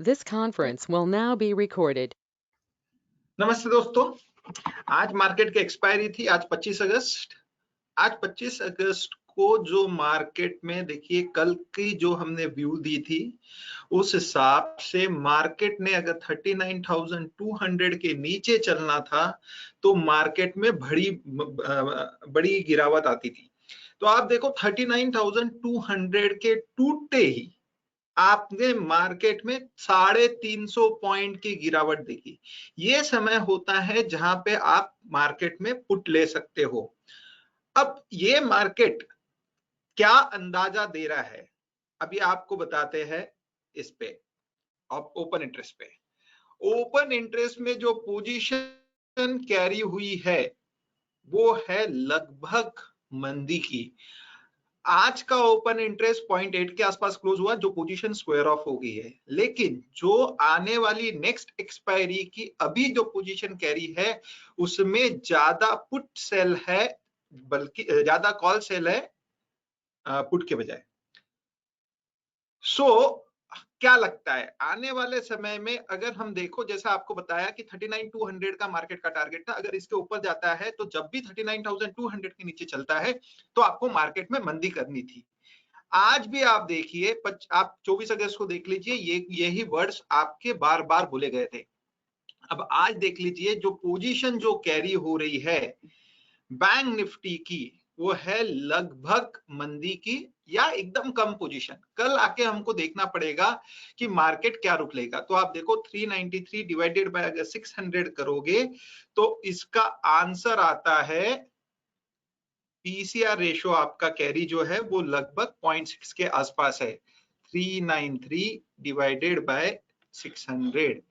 This conference will now be recorded. नमस्ते दोस्तों, आज मार्केट की एक्सपायरी थी। आज 25 अगस्त। आज 25 अगस्त को जो मार्केट में देखिए कल की जो हमने व्यू दी थी उस हिसाब से मार्केट ने अगर 39,200 के नीचे चलना था तो मार्केट में बड़ी गिरावट आती थी। तो आप देखो 39,200 के टूटते ही आपने मार्केट में 350 पॉइंट की गिरावट देखी। ये समय होता है जहां पे आप मार्केट में पुट ले सकते हो। अब ये मार्केट क्या अंदाजा दे रहा है अभी आपको बताते हैं। इस पे ओपन इंटरेस्ट पे, ओपन इंटरेस्ट में जो पोजीशन कैरी हुई है वो है लगभग मंदी की। आज का ओपन इंटरेस्ट 0.8 के आसपास क्लोज हुआ, जो पोजीशन स्क्वायर ऑफ हो गई है। लेकिन जो आने वाली नेक्स्ट एक्सपायरी की अभी जो पोजीशन कैरी है उसमें ज्यादा पुट सेल है, बल्कि ज्यादा कॉल सेल है पुट के बजाय। सो क्या लगता है आने वाले समय में, अगर हम देखो जैसा आपको बताया कि 39,200 का मार्केट का टारगेट था, अगर इसके ऊपर जाता है तो जब भी 39,200 के नीचे चलता है तो आपको मार्केट में मंदी करनी थी। आज भी आप देखिए, आप 24 अगस्त को देख लीजिए, यही वर्ड्स आपके बार बार बोले गए थे। अब आज देख लीजिए जो पोजीशन जो कैरी हो रही है बैंक निफ्टी की, वो है लगभग मंदी की या एकदम कम पोजीशन। कल आके हमको देखना पड़ेगा कि मार्केट क्या रुक लेगा। तो आप देखो 393 डिवाइडेड बाय अगर 600 करोगे तो इसका आंसर आता है, पीसीआर रेशो आपका कैरी जो है वो लगभग 0.6 के आसपास है। 393 डिवाइडेड बाय 600,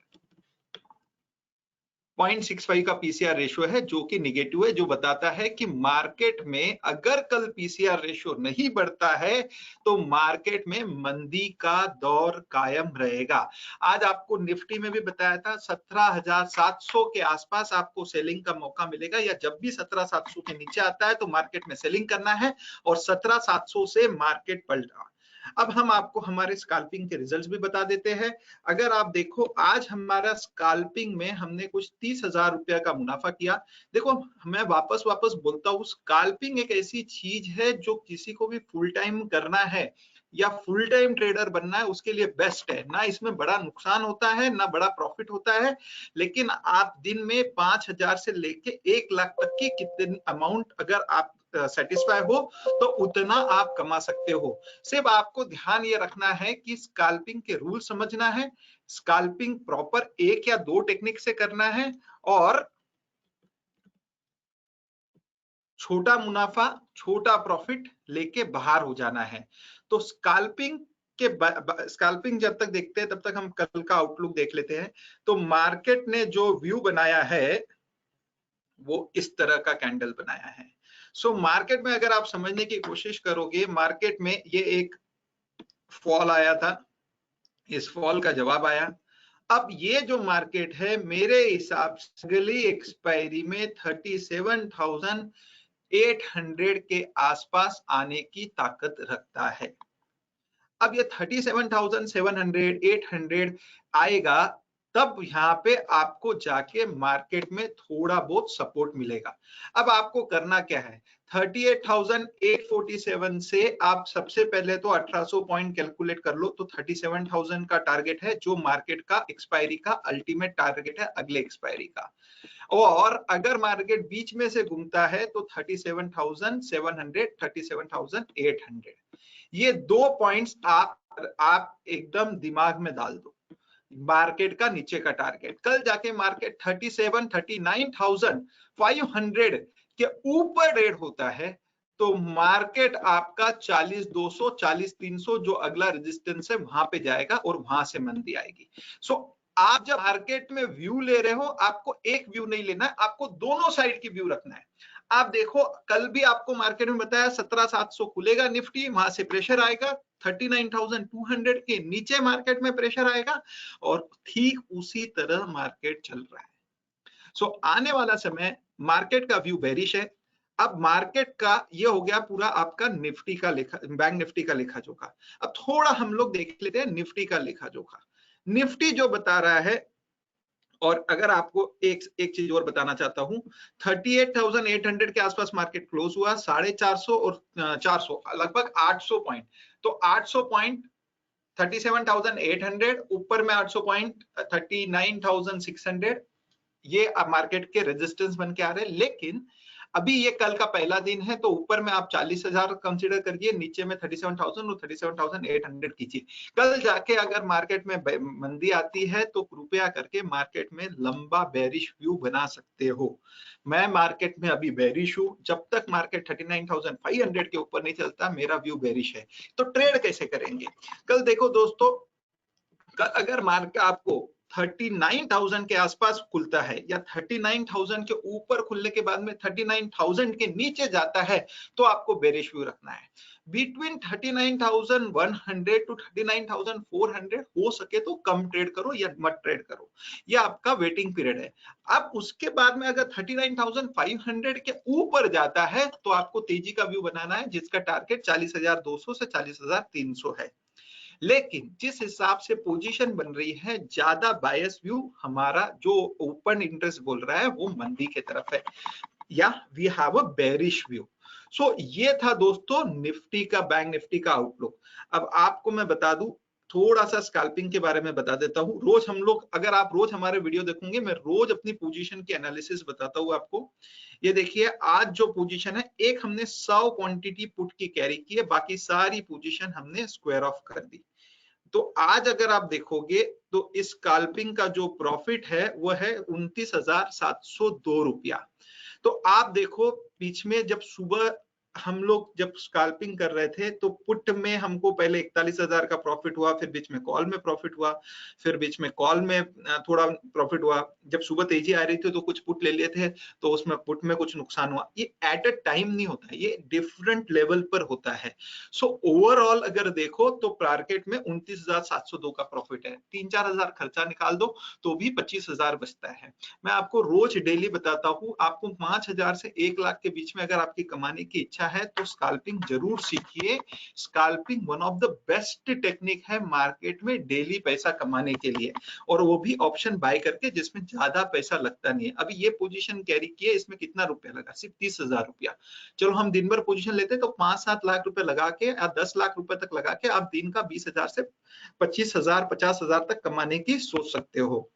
0.65 का पीसीआर रेशियो है, जो कि निगेटिव है, जो बताता है कि मार्केट में अगर कल पीसीआर रेशियो नहीं बढ़ता है तो मार्केट में मंदी का दौर कायम रहेगा। आज आपको निफ्टी में भी बताया था 17,700 के आसपास आपको सेलिंग का मौका मिलेगा, या जब भी 17,700 के नीचे आता है तो मार्केट में सेलिंग करना है और 17,700 से मार्केट पलटा। अब हम आपको हमारे स्कैल्पिंग के रिजल्ट्स भी बता देते हैं। अगर आप देखो आज हमारा स्कैल्पिंग में हमने कुछ 30,000 रुपया का मुनाफा किया। देखो मैं वापस बोलता हूँ, स्कैल्पिंग एक ऐसी चीज है जो किसी को भी फुल टाइम करना है या फुल टाइम ट्रेडर बनना है उसके लिए बेस्ट है। ना इसमें बड़ा नुकसान होता है ना बड़ा प्रॉफिट होता है, लेकिन आप दिन में 5,000 से लेके 1 लाख तक की कितनी अमाउंट अगर आप सेटिस्फाई हो तो उतना आप कमा सकते हो। सिर्फ आपको ध्यान ये रखना है कि स्कैल्पिंग के रूल समझना है, स्कैल्पिंग प्रॉपर 1 या 2 टेक्निक से करना है और छोटा मुनाफा छोटा प्रॉफिट लेके बाहर हो जाना है। तो स्कैल्पिंग जब तक देखते हैं तब तक हम कल का आउटलुक देख लेते हैं। तो मार्केट ने जो व्यू बनाया है वो इस तरह का कैंडल बनाया है। सो मार्केट में अगर आप समझने की कोशिश करोगे, मार्केट में ये एक फॉल आया था, इस फॉल का जवाब आया। अब ये जो मार्केट है मेरे हिसाब से अगली एक्सपायरी में 37,800 के आसपास आने की ताकत रखता है। अब ये 37,700 800 आएगा तब यहाँ पे आपको जाके मार्केट में थोड़ा बहुत सपोर्ट मिलेगा। अब आपको करना क्या है, 38,847 से आप सबसे पहले तो 1800 पॉइंट कैलकुलेट कर लो, तो 37,000 का टारगेट है जो मार्केट का एक्सपायरी का अल्टीमेट टारगेट है अगले एक्सपायरी का। और अगर मार्केट बीच में से घूमता है तो 37,700 37,800, ये 2 पॉइंट्स आप एकदम दिमाग में डाल दो। मार्केट का नीचे का टारगेट, कल जाके मार्केट 39,500 के ऊपर रेड होता है तो मार्केट आपका 40,200 40,300 जो अगला रेजिस्टेंस है वहां पे जाएगा और वहां से मंदी आएगी। सो आप जब मार्केट में व्यू ले रहे हो आपको एक व्यू नहीं लेना है, आपको दोनों साइड की व्यू रखना है। आप देखो कल भी आपको मार्केट में बताया 17,700 खुलेगा निफ्टी, वहां से प्रेशर आएगा, 39,200 के नीचे मार्केट में प्रेशर आएगा और ठीक उसी तरह मार्केट चल रहा है। सो आने वाला समय मार्केट का व्यू बेरिश है। अब मार्केट का ये हो गया पूरा आपका निफ्टी का लेखा, बैंक निफ्टी का लेखा जोखा। अब थोड़ा हम लोग देख लेते हैं निफ्टी का लेखा जोखा। निफ्टी जो बता रहा है, और अगर आपको एक चीज और बताना चाहता हूं, 38,800 के आसपास मार्केट क्लोज हुआ, 450 और 400 लगभग 800 पॉइंट। तो 800 पॉइंट 37,800, ऊपर में 800 पॉइंट 39,600, ये अब मार्केट के रेजिस्टेंस बन के आ रहे हैं। लेकिन अभी ये कल का पहला दिन है, तो ऊपर में आप 40,000 कंसीडर करिए, नीचे में 37,000 और 37,800 कीजिए। कल जाके अगर मार्केट में मंदी आती है तो कृपया करके मार्केट में लंबा बेरिश व्यू बना सकते हो। मैं मार्केट में अभी बेरिश हूं, जब तक मार्केट 39,500 के ऊपर नहीं चलता मेरा व्यू बेरिश है। तो ट्रेड कैसे करेंगे? कल देखो दोस्तों, अगर मार्केट आपको 39,000 के आसपास खुलता है या 39,000 के ऊपर खुलने के बाद में 39,000 के नीचे जाता है, तो आपको बेरिश व्यू रखना है। बिटवीन 39,100 टू 39,400 हो सके तो कम ट्रेड करो या मत ट्रेड करो, यह आपका वेटिंग पीरियड है। अब उसके बाद में अगर 39,500 के ऊपर जाता है तो आपको तेजी का व्यू बनाना है, जिसका टारगेट 40,200 से 40,300 है। लेकिन जिस हिसाब से पोजीशन बन रही है, ज्यादा बायस व्यू हमारा जो ओपन इंटरेस्ट बोल रहा है वो मंदी की तरफ है, या we have a bearish view. So ये था दोस्तों निफ्टी का, बैंक निफ्टी का आउटलुक। अब आपको मैं बता दूं, थोड़ा सा स्कैल्पिंग के बारे में बता देता हूं। रोज हम लोग, अगर आप रोज हमारे वीडियो देखोगे, मैं रोज अपनी पोजीशन की एनालिसिस बताता हूं आपको। ये देखिए, आज जो पोजीशन है, एक हमने 100 क्वांटिटी पुट की कैरी की है, बाकी सारी पोजीशन हमने स्क्वायर ऑफ कर दी। तो आज अगर आप देखोगे तो इस स्कैल्पिंग का जो प्रॉफिट है वो है 29,702 रुपया। तो आप देखो, बीच में जब सुबह हम लोग जब स्कैल्पिंग कर रहे थे तो पुट में हमको पहले 41,000 का प्रॉफिट हुआ, फिर बीच में कॉल में प्रॉफिट हुआ, फिर बीच में कॉल में थोड़ा प्रॉफिट हुआ। जब सुबह तेजी आ रही थी तो कुछ पुट ले लिए थे, तो उसमें पुट में कुछ नुकसान हुआ। ये एट अ टाइम नहीं होता, ये डिफरेंट लेवल पर होता है। सो ओवरऑल अगर देखो तो मार्केट में 29,702 का प्रॉफिट है। 3-4 हजार खर्चा निकाल दो तो भी 25,000 बचता है। मैं आपको रोज डेली बताता हूँ, आपको 5,000 से 1 लाख के बीच में अगर आपकी कमाने की इच्छा है तो स्कैल्पिंग जरूर सीखिए। Scalping one of the best technique है मार्केट में डेली पैसा कमाने के लिए, और वो भी ऑप्शन बाय करके जिसमें ज्यादा पैसा लगता नहीं है। अभी ये पोजीशन कैरी किए, इसमें कितना रुपया लगा? सिर्फ 30,000 रुपया। चलो हम दिन भर पोजीशन लेते तो 5-7 लाख रुपए लगा के या 10 लाख रुपए तक लगा के आप दिन का 20,000 से 25,000 50,000 तक कमाने की सोच सकते हो।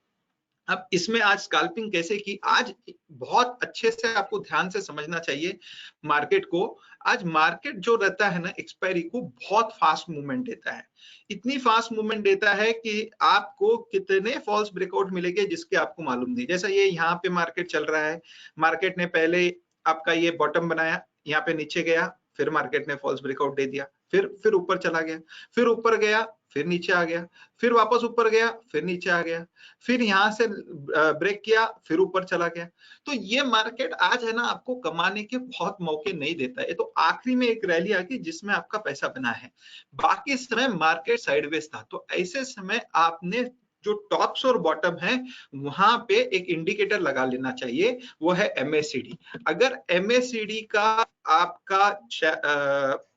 अब इसमें आज स्कैल्पिंग कैसे की, आज बहुत अच्छे से आपको ध्यान से समझना चाहिए मार्केट को। आज मार्केट जो रहता है ना, एक्सपायरी को बहुत फास्ट मूवमेंट देता है। इतनी फास्ट मूवमेंट देता है कि आपको कितने फॉल्स ब्रेकआउट मिलेंगे जिसके आपको मालूम नहीं। जैसा ये यहाँ पे मार्केट चल रहा है, मार्केट ने पहले आपका ये बॉटम बनाया, यहाँ पे नीचे गया, फिर मार्केट ने फॉल्स ब्रेकआउट दे दिया, फिर ऊपर चला गया, फिर ऊपर गया, फिर नीचे आ गया, फिर वापस ऊपर गया, फिर नीचे आ गया, फिर यहां से ब्रेक किया, फिर ऊपर चला गया। तो ये मार्केट आज है ना, आपको कमाने के बहुत मौके नहीं देता है। तो आखिरी में एक रैली आ गई जिसमें आपका पैसा बना है, बाकी समय मार्केट साइडवेज था। तो ऐसे समय आपने जो टॉप्स और बॉटम है वहां पे एक इंडिकेटर लगा लेना चाहिए, वो है MACD। अगर MACD का आपका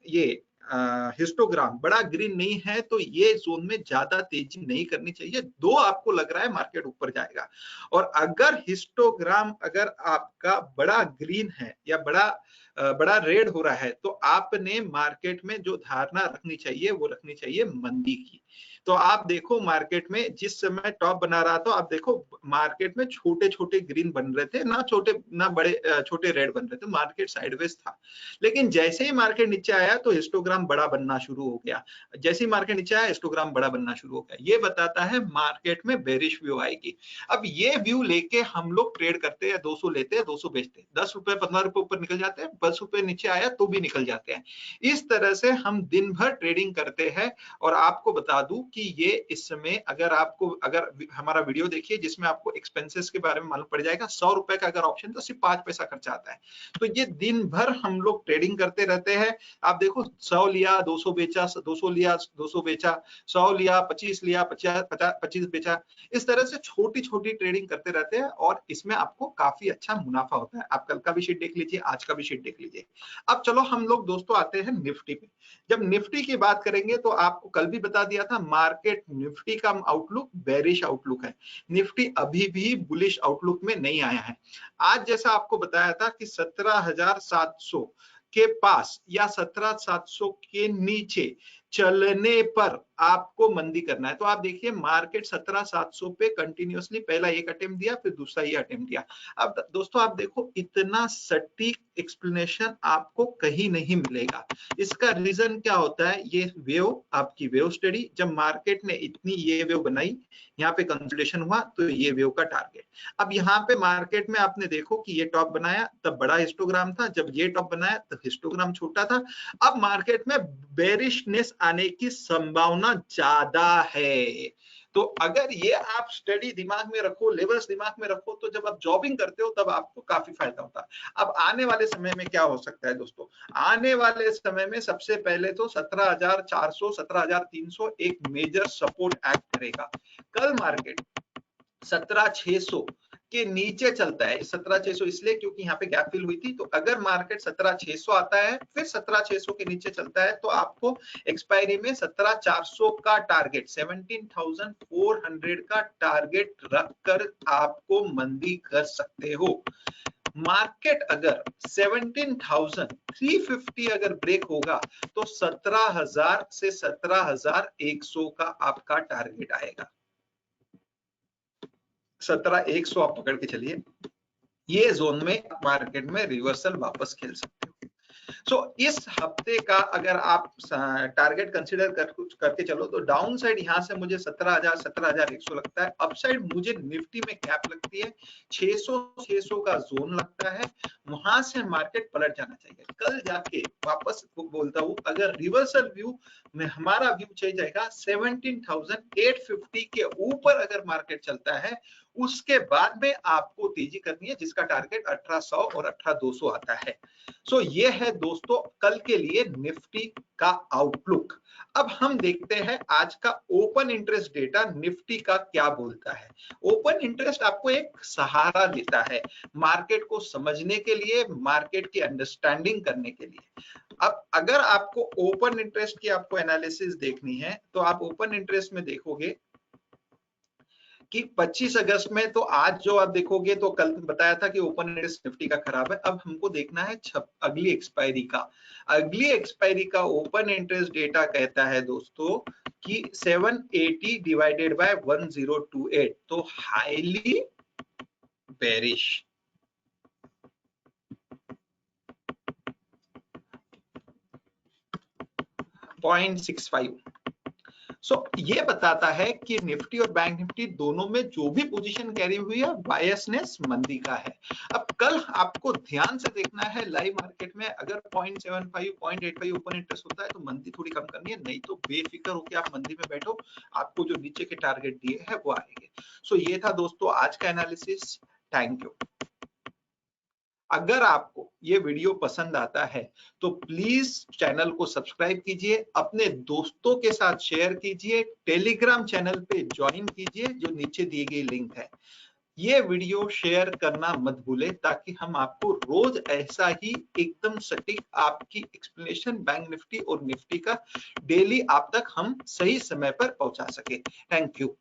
ये हिस्टोग्राम बड़ा ग्रीन नहीं है तो ये जोन में ज्यादा तेजी नहीं करनी चाहिए। दो आपको लग रहा है मार्केट ऊपर जाएगा, और अगर हिस्टोग्राम अगर आपका बड़ा ग्रीन है या बड़ा रेड हो रहा है, तो आपने मार्केट में जो धारणा रखनी चाहिए वो रखनी चाहिए मंदी की। तो आप देखो मार्केट में जिस समय टॉप बना रहा था, आप देखो मार्केट में छोटे छोटे ग्रीन बन रहे थे, ना बड़े छोटे रेड बन रहे थे, मार्केट साइडवेज था। लेकिन जैसे ही मार्केट नीचे आया तो हिस्टोग्राम बड़ा बनना शुरू हो गया, जैसे ही मार्केट नीचे आया हिस्टोग्राम बड़ा बनना शुरू हो गया। ये बताता है मार्केट में बेरिश व्यू आएगी। अब ये व्यू लेके हम लोग ट्रेड करते हैं, 200 लेते हैं, 200 बेचते हैं, 10 रुपए 15 रुपए ऊपर निकल जाते हैं, 10 रुपए नीचे आया तो भी निकल जाते हैं। इस तरह से हम दिन भर ट्रेडिंग करते हैं। और आपको बता दूं कि ये इस समय अगर हमारा वीडियो देखिए जिसमें आपको एक्सपेंसेस के बारे में मालूम पड़ जाएगा, 100 रुपए का अगर ऑप्शन तो सिर्फ 5 पैसा खर्चा आता है। तो ये दिन भर हम लोग ट्रेडिंग करते रहते हैं। आप देखो 100 लिया 200 बेचा, 200 लिया 200 बेचा, 100 लिया 25 लिया 25 बेचा। इस तरह से छोटी छोटी ट्रेडिंग करते रहते हैं और इसमें आपको काफी अच्छा मुनाफा होता है। आप कल का भी शीट देख लीजिए, आज का भी शीट देख लीजिए। अब चलो हम लोग दोस्तों आते हैं निफ्टी पे। जब निफ्टी की बात करेंगे तो आपको कल भी बता दिया था, मार्केट निफ्टी का आउटलुक बेरिश आउटलुक है, निफ्टी अभी भी बुलिश आउटलुक में नहीं आया है। आज जैसा आपको बताया था कि 17,700 के पास या 17,700 के नीचे चलने पर आपको मंदी करना है। तो आप देखिए मार्केट 17,700 पे कंटिन्यूअसली पहला एक अटेम्प्ट दिया, फिर दूसरा ये अटेम्प्ट दिया। अब दोस्तों आप देखो इतना सटीक एक्सप्लेनेशन आपको कहीं नहीं मिलेगा। इसका रीजन क्या होता है, ये वेव, आपकी वेव स्टडी, जब मार्केट ने इतनी ये वेव बनाई, यहाँ पे कंसोलिडेशन हुआ तो ये वेव का टारगेट। अब यहाँ पे मार्केट में आपने देखो कि ये टॉप बनाया तब बड़ा हिस्टोग्राम था, जब ये टॉप बनाया तब हिस्टोग्राम छोटा था। अब मार्केट में बेरिशनेस आने की संभावना ज्यादा है। तो अगर ये आप स्टडी दिमाग में रखो, लेवल्स दिमाग में रखो, तो जब आप जॉबिंग करते हो तब आपको काफी फायदा होता है। अब आने वाले समय में क्या हो सकता है दोस्तों, आने वाले समय में सबसे पहले तो 17,400 17,300 एक मेजर सपोर्ट एक्ट करेगा। कल मार्केट 17,600 के नीचे चलता है, 17,600 इसलिए क्योंकि यहाँ पे गैप फिल हुई थी। तो अगर मार्केट 17,600 आता है फिर 17,600 के नीचे चलता है तो आपको एक्सपायरी में 17,400 का टारगेट, 17,400 का टारगेट रखकर आपको मंदी कर सकते हो। मार्केट अगर 17,350 अगर ब्रेक होगा तो 17,000 से 17,100 का आपका टारगेट आएगा। 17,100 आप पकड़ के चलिए, ये जोन में मार्केट में रिवर्सल वापस खेल सकते हो। सो इस हफ्ते का अगर आप टारगेट कंसीडर करके चलो तो डाउन साइड यहाँ से मुझे 17,000 17,100 लगता है। अपसाइड मुझे निफ्टी में कैप लगती है 600 का जोन लगता है, वहां से मार्केट पलट जाना चाहिए। कल जाके वापस बोलता हूँ, अगर रिवर्सल व्यू में हमारा व्यू चल जाएगा 17,850 के ऊपर अगर मार्केट चलता है, उसके बाद में आपको तेजी करनी है जिसका टारगेट 1800 और 18,200 आता है। सो ये है दोस्तों कल के लिए निफ्टी का आउटलुक। अब हम देखते हैं आज का ओपन इंटरेस्ट डेटा निफ्टी का क्या बोलता है। ओपन इंटरेस्ट आपको एक सहारा देता है मार्केट को समझने के लिए, मार्केट की अंडरस्टैंडिंग करने के लिए। अब अगर आपको ओपन इंटरेस्ट की आपको एनालिसिस देखनी है तो आप ओपन इंटरेस्ट में देखोगे कि 25 अगस्त में, तो आज जो आप देखोगे तो कल बताया था कि ओपन इंटरेस्ट निफ्टी का खराब है। अब हमको देखना है अगली एक्सपायरी का। अगली एक्सपायरी का ओपन इंटरेस्ट डेटा कहता है दोस्तों कि 780 डिवाइडेड बाय 1028, तो हाईली बेरिश। .65। सो ये बताता है कि निफ्टी और बैंक निफ्टी दोनों में जो भी पोजीशन कैरी हुई है बायसनेस मंदी का है। अब कल आपको ध्यान से देखना है लाइव मार्केट में, अगर 0.75 0.85 ओपन इंटरेस्ट होता है तो मंदी थोड़ी कम करनी है, नहीं तो बेफिक्र होकर आप मंदी में बैठो, आपको जो नीचे के टारगेट दिए हैं वो आएंगे। सो ये था दोस्तों आज का एनालिसिस। Thank you. अगर आपको ये वीडियो पसंद आता है तो प्लीज चैनल को सब्सक्राइब कीजिए, अपने दोस्तों के साथ शेयर कीजिए, टेलीग्राम चैनल पे ज्वाइन कीजिए जो नीचे दी गई लिंक है। ये वीडियो शेयर करना मत भूले ताकि हम आपको रोज ऐसा ही एकदम सटीक आपकी एक्सप्लेनेशन बैंक निफ्टी और निफ्टी का डेली आप तक हम सही समय पर पहुंचा सके। Thank you.